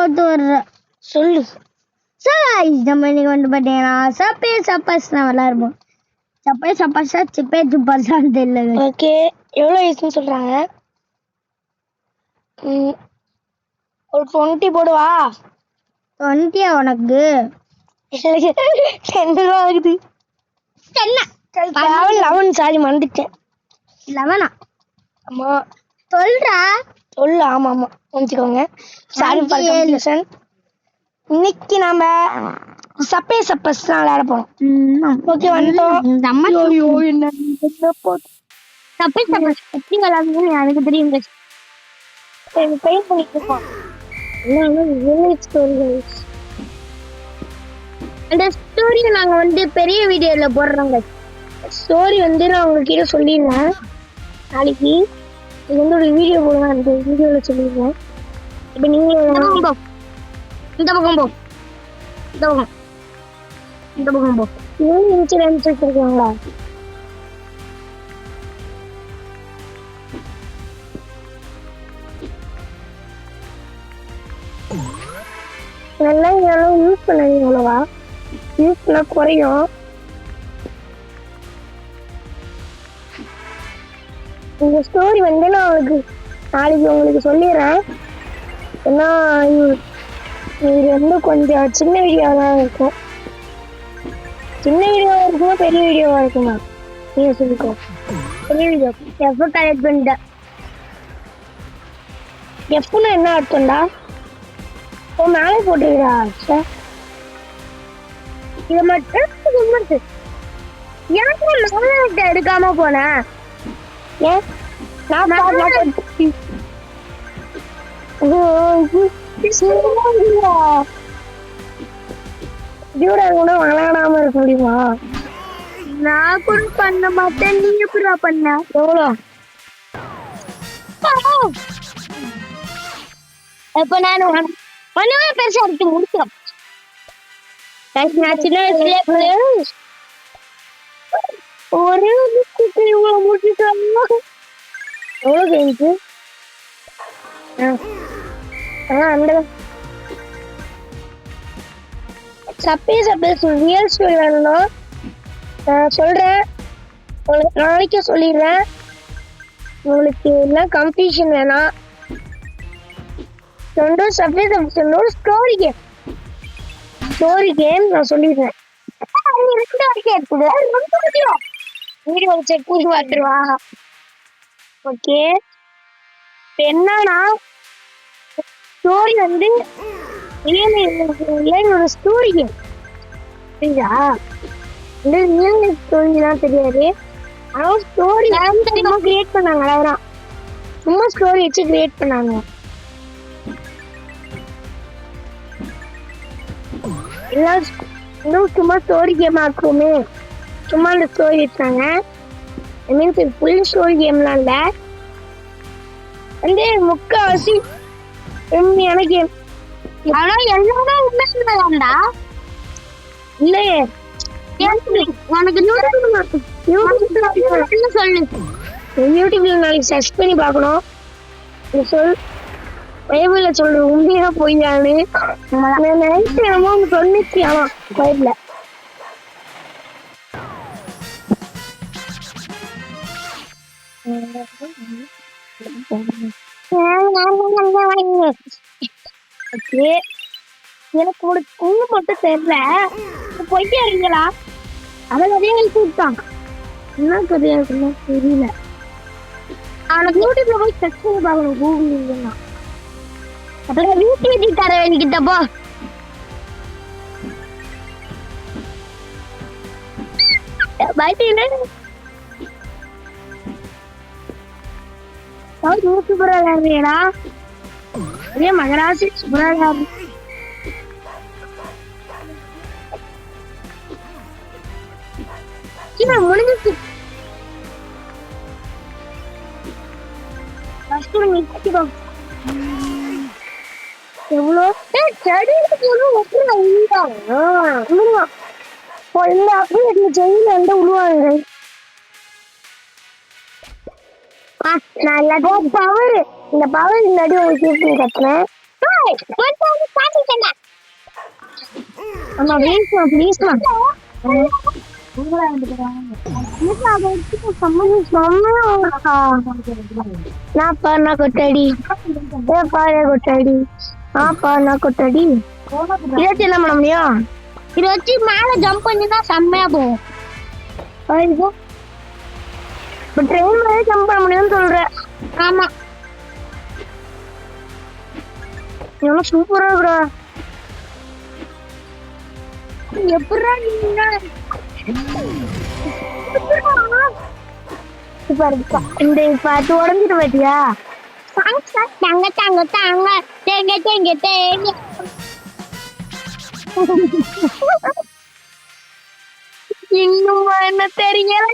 போட்டு வர்ற சொல்லு. நம்ம இன்னைக்கு வந்து பார்த்தீங்கன்னா சப்பாஸ் விளையாடுவோம். சப்பாஸா சிப்பான்னு தெரியல. ஓகே, எவ்வளோ வயசுன்னு சொல்றாங்க. ஒரு 20 போடுவா. 20 உனக்கு 10 ரூபா ஆகுது. 11 சாரி மறந்துட்டேன். 11 ஆமா சொல்றா. சொல்லு. ஆமா ஆமா புரிஞ்சுக்கோங்க. Sorry for confusion. இன்னைக்கு நாம சப்பஸ் தான் விளையாட போறோம். ஓகே வந்துட்டோம். என்ன சப்பஸ் எப்படி விளையாடணும்னு எனக்கு தெரியும். பெயிண்ட் பண்ணிட்டு இருக்கோம். அந்த ஸ்டோரியை நாங்க வந்து பெரிய வீடியோல போடுறோங்க. ஸ்டோரி வந்து நான் உங்ககிட்ட சொல்லிடுறேன். நாளைக்கு இது வந்து ஒரு வீடியோ போடுவேன். அந்த வீடியோல சொல்லிடுறேன். இப்போ நீங்க இந்த பக்கம் போ. இந்த பக்கம் போ. இன்சூரன்ஸ் வச்சிருக்கீங்களா? நல்லா இதெல்லாம் யூஸ் பண்ணாதீங்க. அவ்வளவா யூஸ் பண்ணா குறையும். இந்த ஸ்டோரி வந்து நான் நாளைக்கு உங்களுக்கு சொல்லிடுறேன். ஏன்னா இது வந்து கொஞ்சம் சின்ன வீடியோவாக இருக்கும். சின்ன வீடியோவாக இருக்குமா பெரிய வீடியோவாக இருக்குமா நீங்கள் சொல்லிக்கோ. பெரிய வீடியோ எப்போ கலெக்ட் பண்ணிட்டேன். எப்போன்னா என்ன அர்த்தம்டா? ஓ மேலே போட்டுக்கிறா. சார் இதை மட்டும் எனக்கு எடுக்காம போனேன். ஏன் நான் கூட விளையாடாம இருக்க முடியுமா? நான் கூட பண்ண மாட்டேன். நீ எப்படா பண்ண? எவ்வளோ? இப்ப நான் ஒண்ணுமே பெருசா எடுத்து முடிக்கிறோம். நான் சின்ன வயசுல ஒரே இவ்வளவு முடிச்சுட்டு எவ்வளோ கேமிச்சு? அந்த சப்பேஸ் ரியல் ஸ்டோரி வேணும்னா நான் சொல்றேன். உங்களுக்கு நாளைக்கே சொல்லிடுறேன். உங்களுக்கு எல்லாம் கம்பீஷன் வேணாம். ஸ்டோரி கேம் நான் சொல்லிடுறேன். வீடியோ செக் பண்ணி பார்த்துருவா. ஓகே, இப்போ என்னன்னா ஸ்டோரி வந்து ஒரு ஸ்டோரி கேம் புரியுதா? இந்த ரியல் ஸ்டோரிலாம் தெரியாது. ஆனால் ஸ்டோரி சும்மா கிரியேட் பண்ணாங்க. அதான் சும்மா ஸ்டோரி வச்சு கிரியேட் பண்ணாங்க. எல்லாம் இன்னும் சும்மா ஸ்டோரி கேம் ஆக்குமே. சும்மா அந்த ஸ்டோரி வச்சாங்க. ஐ மீன்ஸ் ஃபுல் ஸ்டோரி கேம்லாம் இல்லை. வந்து முக்கால்வாசி உண்மையான கேம். ஆனா எல்லாமே உண்மையாண்டா இல்லையே. உனக்கு சொல்லு. யூடியூப்ல நாளைக்கு சர்ச் பண்ணி பார்க்கணும். சொல் பைபிள்ல சொல்ற உண்மையா போய்யான்னு நைட்டு என்னமோ சொன்னிச்சு. ஆமா பைபிள்ல எனக்கு ஒண்ணு மட்டும் தெரியல. போயிட்டே இருக்கீங்களா? அதை கதையா எழுதி விட்டான். என்ன கதையா இருக்குன்னு தெரியல. அவனுக்கு யூடியூப்ல போய் சர்ச் பண்ணி பார்க்கணும். கூகுள் அப்புறம் வீட்டு தர வேண்டிக்கிட்டப்போ சூப்பரா விளையாடுறியடா. அதே மகராசி சூப்பரா விளையாடு. முடிஞ்சிச்சு. எவ்வளோ இந்த அப்படியே ஜெயில வந்து விடுவாங்க. நான் எல்லாத்தையும் பவர் இந்த பவர் இல்லாட்டி உங்களுக்கு கட்டுறேன். அம்மா ப்ளீஸ்மா நான் கொட்டடி கொட்டடி கொட்டடி இருபத்தி என்ன பண்ண முடியும் இதை வச்சு மேல ஜம்ப் பண்ணினா செம்மையா போகும் இப்போ ட்ரெயின் மேலே ஜம்ப் பண்ண முடியும்னு சொல்றேன் ஆமா எவ்வளவு சூப்பரா இருக்குடா எப்படா நீங்க இந்த பாட்டு உடஞ்சிட்டு பாத்தியா தாங்க தாங்க தாங்க தேங்க தேங்க தேங்க இன்னும் என்ன தெரியல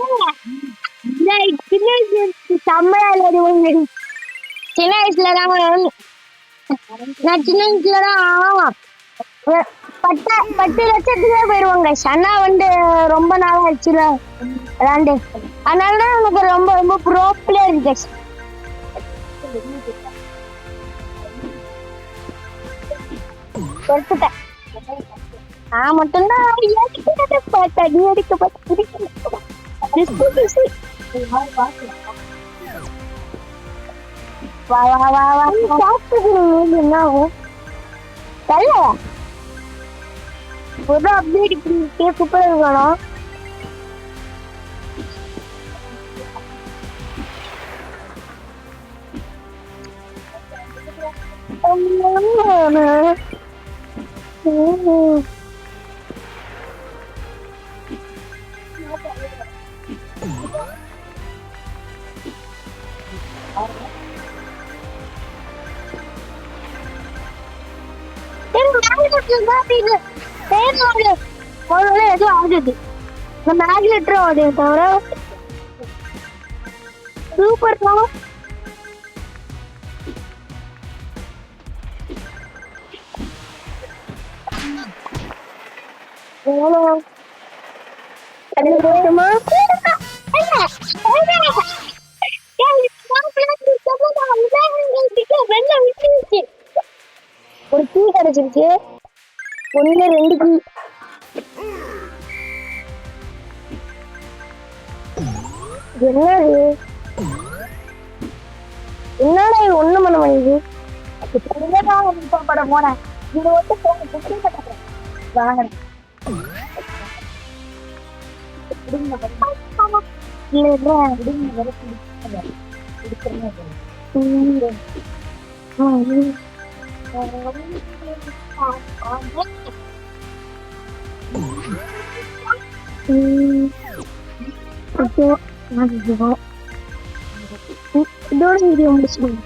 செம்மையா சின்ன வயசுல தான் நான் சின்ன வயசுல தான் 10 லட்சத்துக்கே போயிருவாங்க அண்ணா வந்து ரொம்ப நாள் ஆச்சுல விளாண்டு அதனாலதான் எனக்கு ரொம்ப ரொம்ப ப்ரோ பிளேயர் எடுத்துட்டேன் நான் மட்டும்தான் அடி அடிக்கப்பட்டு என்ன ஆகும் ஒரு அப்டேட் இப்படி சூப்பரா இருக்கணும் எதுவும் ஆகுது இந்த மேக்னெட்டர் ஆகுது தவிர சூப்பர் ஒரு கீ கிடைச்சிருச்சு 1 2 கீ என்னது என்னடா இது ஒண்ணும் பண்ண மாட்டேங்குது படம் போனேன் இது வாங்கினேன் இதோட வீடியோ முடிச்சுக்கோங்க